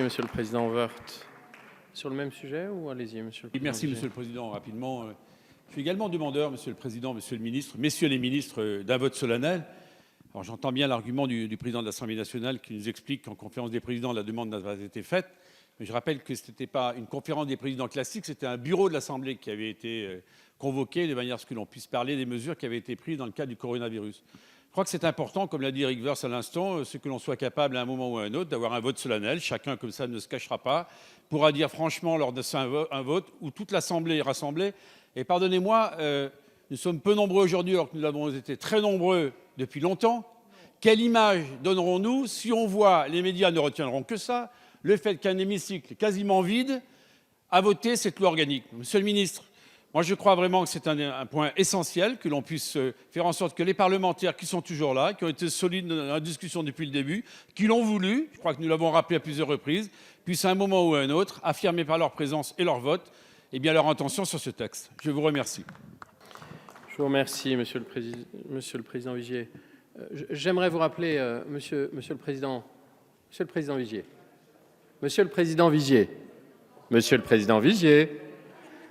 Monsieur le Président Woerth. Sur le même sujet ou allez-y, Monsieur le Président? Merci, Monsieur le Président. Rapidement, je suis également demandeur, Monsieur le Président, Monsieur le Ministre, Messieurs les ministres, d'un vote solennel. Alors j'entends bien l'argument du Président de l'Assemblée nationale qui nous explique qu'en conférence des présidents, la demande n'a pas été faite. Mais je rappelle que ce n'était pas une conférence des présidents classique, c'était un bureau de l'Assemblée qui avait été convoqué de manière à ce que l'on puisse parler des mesures qui avaient été prises dans le cadre du coronavirus. Je crois que c'est important, comme l'a dit Eric Woerth à l'instant, ce que l'on soit capable à un moment ou à un autre d'avoir un vote solennel. Chacun, comme ça, ne se cachera pas, pourra dire franchement lors de un vote où toute l'Assemblée est rassemblée. Et pardonnez-moi, nous sommes peu nombreux aujourd'hui alors que nous avons été très nombreux depuis longtemps. Quelle image donnerons-nous si on voit, les médias ne retiendront que ça, le fait qu'un hémicycle quasiment vide a voté cette loi organique? Monsieur le ministre, moi je crois vraiment que c'est un point essentiel, que l'on puisse faire en sorte que les parlementaires qui sont toujours là, qui ont été solides dans la discussion depuis le début, qui l'ont voulu, je crois que nous l'avons rappelé à plusieurs reprises, puissent à un moment ou à un autre affirmer par leur présence et leur vote leur intention sur ce texte. Je vous remercie. Je vous remercie, Monsieur le Président Vigier. J'aimerais vous rappeler, Monsieur le Président Vigier. Monsieur le Président Vigier. Monsieur le Président Vigier.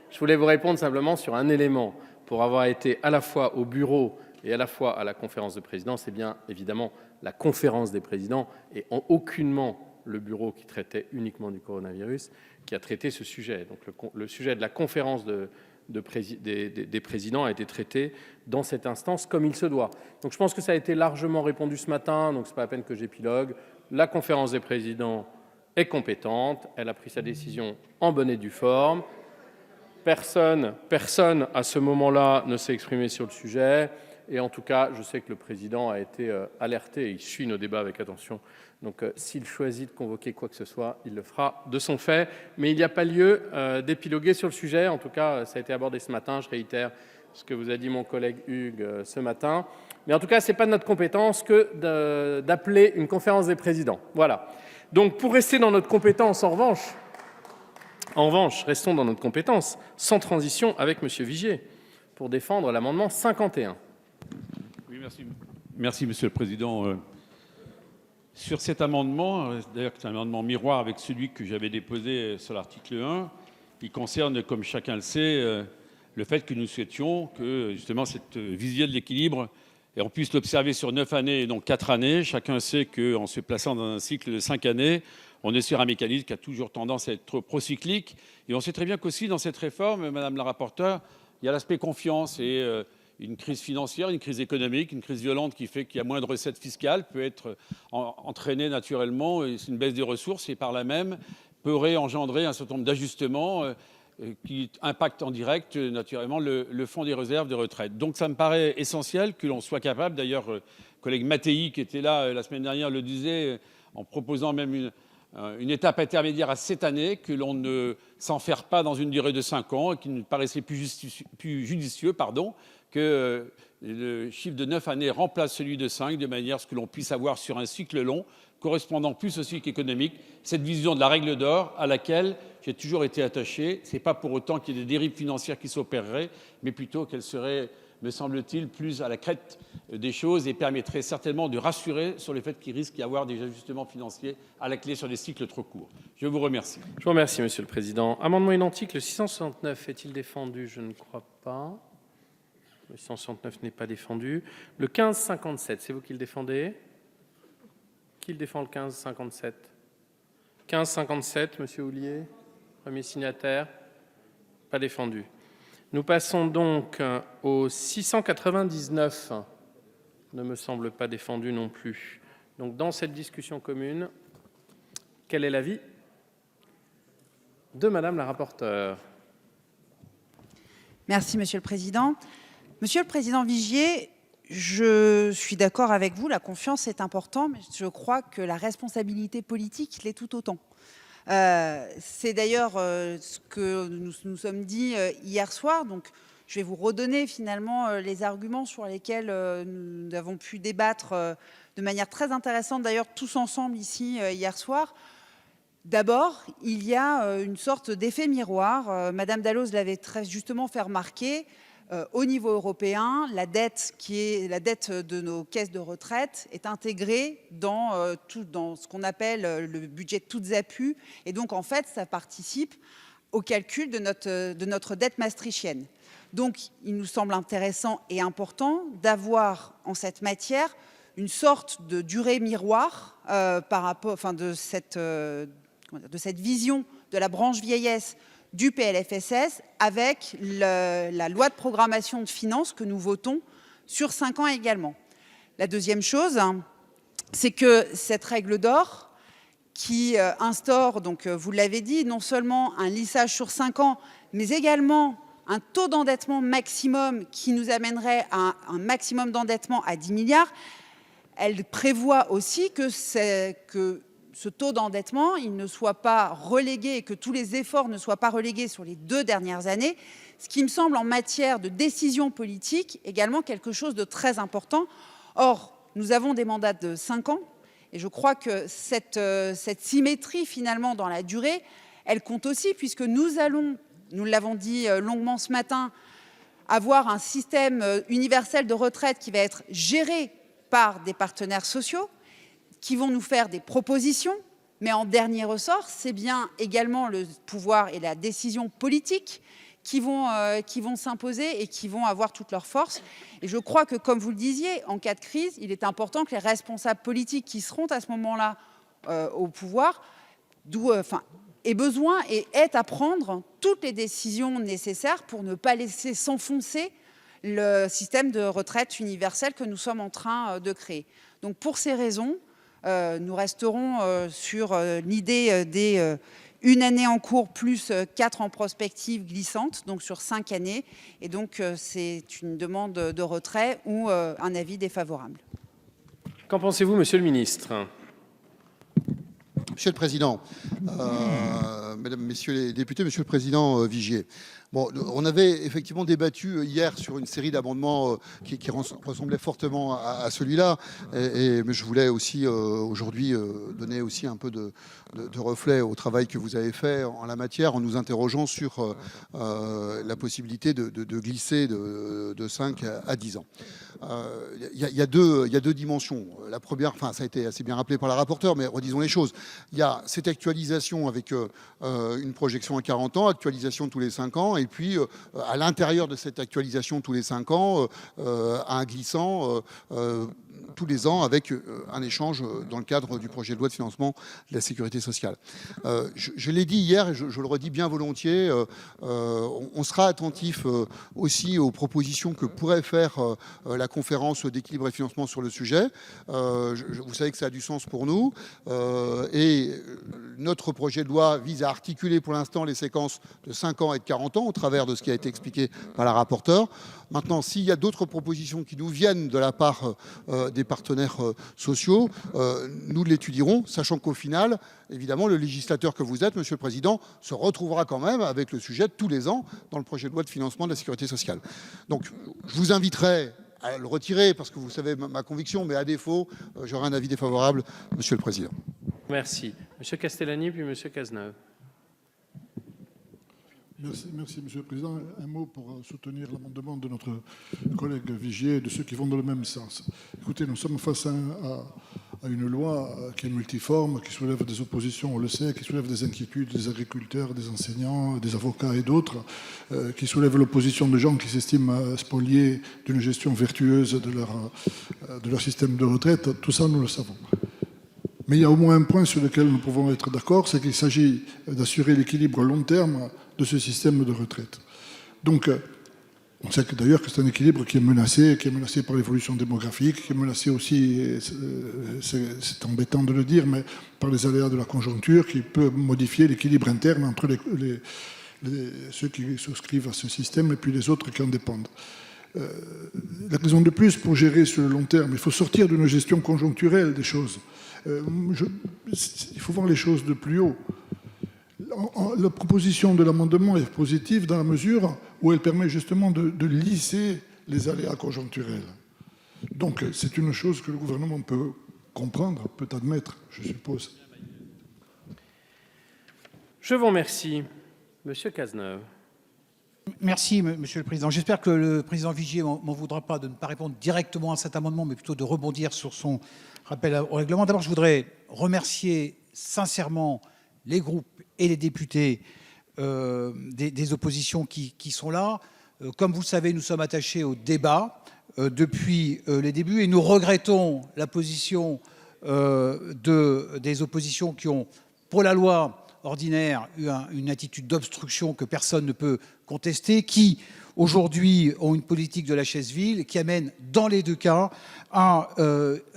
Je voulais vous répondre simplement sur un élément. Pour avoir été à la fois au bureau et à la fois à la conférence de présidents, c'est bien évidemment la conférence des présidents et aucunement le bureau qui traitait uniquement du coronavirus qui a traité ce sujet. Donc le sujet de la conférence des présidents a été traité dans cette instance comme il se doit. Donc je pense que ça a été largement répondu ce matin, donc ce n'est pas la peine que j'épilogue. La conférence des présidents est compétente, elle a pris sa décision en bonne et due forme. Personne à ce moment-là ne s'est exprimé sur le sujet. Et en tout cas, je sais que le président a été alerté et il suit nos débats avec attention. Donc s'il choisit de convoquer quoi que ce soit, il le fera de son fait. Mais il n'y a pas lieu d'épiloguer sur le sujet. En tout cas, ça a été abordé ce matin. Je réitère ce que vous a dit mon collègue Hugues ce matin. Mais en tout cas, ce n'est pas de notre compétence que d'appeler une conférence des présidents. Voilà. Donc pour rester dans notre compétence, en revanche, restons dans notre compétence, sans transition avec M. Vigier, pour défendre l'amendement 51. Oui, merci, Monsieur le Président. Sur cet amendement, d'ailleurs c'est un amendement miroir avec celui que j'avais déposé sur l'article 1, qui concerne, comme chacun le sait, le fait que nous souhaitions que justement cette vision de l'équilibre, et on puisse l'observer sur 9 années et non 4 années. Chacun sait qu'en se plaçant dans un cycle de 5 années, on est sur un mécanisme qui a toujours tendance à être procyclique. Et on sait très bien qu'aussi dans cette réforme, Madame la rapporteure, il y a l'aspect confiance et une crise financière, une crise économique, une crise violente qui fait qu'il y a moins de recettes fiscales, peut être entraînée naturellement, et c'est une baisse des ressources et par là même pourrait engendrer un certain nombre d'ajustements qui impactent en direct naturellement le fonds des réserves de retraite. Donc ça me paraît essentiel que l'on soit capable, d'ailleurs, collègue Mattei qui était là la semaine dernière le disait en proposant même une étape intermédiaire à cette année, que l'on ne s'enferre pas dans une durée de 5 ans et qu'il nous paraissait plus judicieux que le chiffre de 9 années remplace celui de 5, de manière à ce que l'on puisse avoir sur un cycle long, correspondant plus au cycle économique, cette vision de la règle d'or à laquelle j'ai toujours été attaché. Ce n'est pas pour autant qu'il y ait des dérives financières qui s'opéreraient, mais plutôt qu'elles seraient, me semble-t-il, plus à la crête des choses et permettrait certainement de rassurer sur le fait qu'il risque d'y avoir des ajustements financiers à la clé sur des cycles trop courts. Je vous remercie. Je vous remercie, Monsieur le Président. Amendement identique, le 669 est-il défendu? Je ne crois pas. Le 669 n'est pas défendu. Le 1557, c'est vous qui le défendez? Qui le défend le 1557? 1557, Monsieur Houllier, premier signataire. Pas défendu. Nous passons donc au 699. Ne me semble pas défendu non plus. Donc dans cette discussion commune, quel est l'avis de Madame la rapporteure? Merci, Monsieur le Président. Monsieur le Président Vigier, je suis d'accord avec vous, la confiance est importante, mais je crois que la responsabilité politique l'est tout autant. C'est d'ailleurs ce que nous sommes dit hier soir. Donc, je vais vous redonner finalement les arguments sur lesquels nous avons pu débattre de manière très intéressante, d'ailleurs tous ensemble ici hier soir. D'abord, il y a une sorte d'effet miroir. Madame Dalloz l'avait très justement fait remarquer. Au niveau européen, la dette de nos caisses de retraite est intégrée dans ce qu'on appelle le budget de toutes APU. Et donc, en fait, ça participe au calcul de notre dette maastrichtienne. Donc, il nous semble intéressant et important d'avoir en cette matière une sorte de durée miroir par rapport, de cette vision de la branche vieillesse du PLFSS avec la loi de programmation de finances que nous votons sur 5 ans également. La deuxième chose, c'est que cette règle d'or qui instaure, donc vous l'avez dit, non seulement un lissage sur 5 ans, mais également un taux d'endettement maximum qui nous amènerait à un maximum d'endettement à 10 milliards, elle prévoit aussi que ce taux d'endettement, il ne soit pas relégué et que tous les efforts ne soient pas relégués sur les 2 dernières années, ce qui me semble en matière de décision politique également quelque chose de très important. Or, nous avons des mandats de 5 ans et je crois que cette symétrie finalement dans la durée, elle compte aussi puisque nous l'avons dit longuement ce matin, avoir un système universel de retraite qui va être géré par des partenaires sociaux, qui vont nous faire des propositions, mais en dernier ressort, c'est bien également le pouvoir et la décision politique qui vont s'imposer et qui vont avoir toute leur force. Et je crois que, comme vous le disiez, en cas de crise, il est important que les responsables politiques qui seront à ce moment-là au pouvoir aient besoin et aient à prendre toutes les décisions nécessaires pour ne pas laisser s'enfoncer le système de retraite universel que nous sommes en train de créer. Donc pour ces raisons, nous resterons sur l'idée des 1 année en cours plus 4 en prospective glissante, donc sur 5 années. Et donc c'est une demande de retrait ou un avis défavorable. Qu'en pensez-vous, Monsieur le ministre ? Monsieur le Président, Mesdames, Messieurs les députés, Monsieur le Président Vigier, bon, on avait effectivement débattu hier sur une série d'amendements qui ressemblaient fortement à celui-là, mais je voulais aussi aujourd'hui donner aussi un peu de reflet au travail que vous avez fait en la matière en nous interrogeant sur la possibilité de glisser de 5 à 10 ans. Il y a deux dimensions. La première, enfin ça a été assez bien rappelé par la rapporteure, mais redisons les choses. Il y a cette actualisation avec une projection à 40 ans, actualisation tous les 5 ans, et puis à l'intérieur de cette actualisation tous les 5 ans, un glissant tous les ans avec un échange dans le cadre du projet de loi de financement de la sécurité sociale. Je l'ai dit hier et je le redis bien volontiers, on sera attentif aussi aux propositions que pourrait faire la conférence d'équilibre et financement sur le sujet. Vous savez que ça a du sens pour nous et notre projet de loi vise à articuler pour l'instant les séquences de 5 ans et de 40 ans au travers de ce qui a été expliqué par la rapporteure. Maintenant, s'il y a d'autres propositions qui nous viennent de la part des partenaires sociaux, nous l'étudierons, sachant qu'au final, évidemment, le législateur que vous êtes, Monsieur le Président, se retrouvera quand même avec le sujet tous les ans dans le projet de loi de financement de la sécurité sociale. Donc, je vous inviterai à le retirer parce que vous savez ma conviction, mais à défaut, j'aurai un avis défavorable, Monsieur le Président. Merci. Monsieur Castellani, puis Monsieur Cazeneuve. Merci, Monsieur le Président. Un mot pour soutenir l'amendement de notre collègue Vigier et de ceux qui vont dans le même sens. Écoutez, nous sommes face à une loi qui est multiforme, qui soulève des oppositions, on le sait, qui soulève des inquiétudes des agriculteurs, des enseignants, des avocats et d'autres, qui soulève l'opposition de gens qui s'estiment spoliés d'une gestion vertueuse de leur système de retraite. Tout ça, nous le savons. Mais il y a au moins un point sur lequel nous pouvons être d'accord, c'est qu'il s'agit d'assurer l'équilibre long terme de ce système de retraite. Donc, on sait d'ailleurs que c'est un équilibre qui est menacé par l'évolution démographique, qui est menacé aussi, c'est embêtant de le dire, mais par les aléas de la conjoncture, qui peut modifier l'équilibre interne entre ceux qui souscrivent à ce système et puis les autres qui en dépendent. La raison de plus pour gérer sur le long terme, il faut sortir d'une gestion conjoncturelle des choses. Il faut voir les choses de plus haut. La proposition de l'amendement est positive dans la mesure où elle permet justement de lisser les aléas conjoncturels. Donc c'est une chose que le gouvernement peut comprendre, peut admettre, je suppose. Je vous remercie. Monsieur Cazeneuve. Merci, Monsieur le Président. J'espère que le Président Vigier m'en voudra pas de ne pas répondre directement à cet amendement, mais plutôt de rebondir sur son rappel au règlement. D'abord, je voudrais remercier sincèrement les groupes et les députés des oppositions qui sont là. Comme vous le savez, nous sommes attachés au débat depuis les débuts et nous regrettons la position des oppositions qui ont, pour la loi ordinaire, eu une attitude d'obstruction que personne ne peut contester, qui aujourd'hui ont une politique de la chaise vide qui amène dans les deux cas à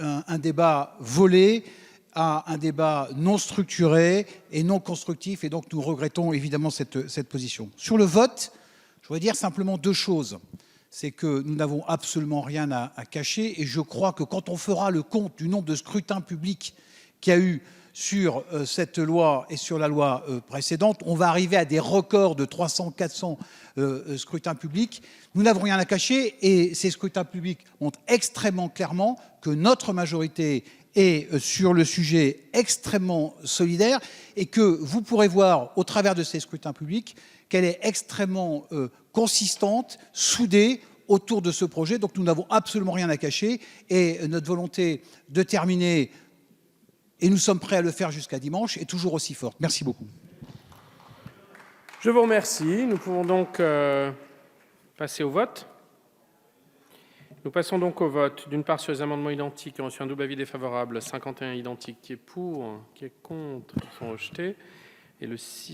un débat volé, à un débat non structuré et non constructif. Et donc nous regrettons évidemment cette position. Sur le vote, je voudrais dire simplement deux choses. C'est que nous n'avons absolument rien à cacher et je crois que quand on fera le compte du nombre de scrutins publics qu'il y a eu sur cette loi et sur la loi précédente, on va arriver à des records de 300, 400 scrutins publics. Nous n'avons rien à cacher et ces scrutins publics montrent extrêmement clairement que notre majorité est sur le sujet extrêmement solidaire et que vous pourrez voir au travers de ces scrutins publics qu'elle est extrêmement consistante, soudée autour de ce projet. Donc nous n'avons absolument rien à cacher et notre volonté de terminer, et nous sommes prêts à le faire jusqu'à dimanche, est toujours aussi forte. Merci beaucoup. Je vous remercie. Nous pouvons donc passer au vote. Nous passons donc au vote, d'une part sur les amendements identiques qui ont reçu un double avis défavorable, 51 identiques, qui est pour, qui est contre, qui sont rejetés, et le 6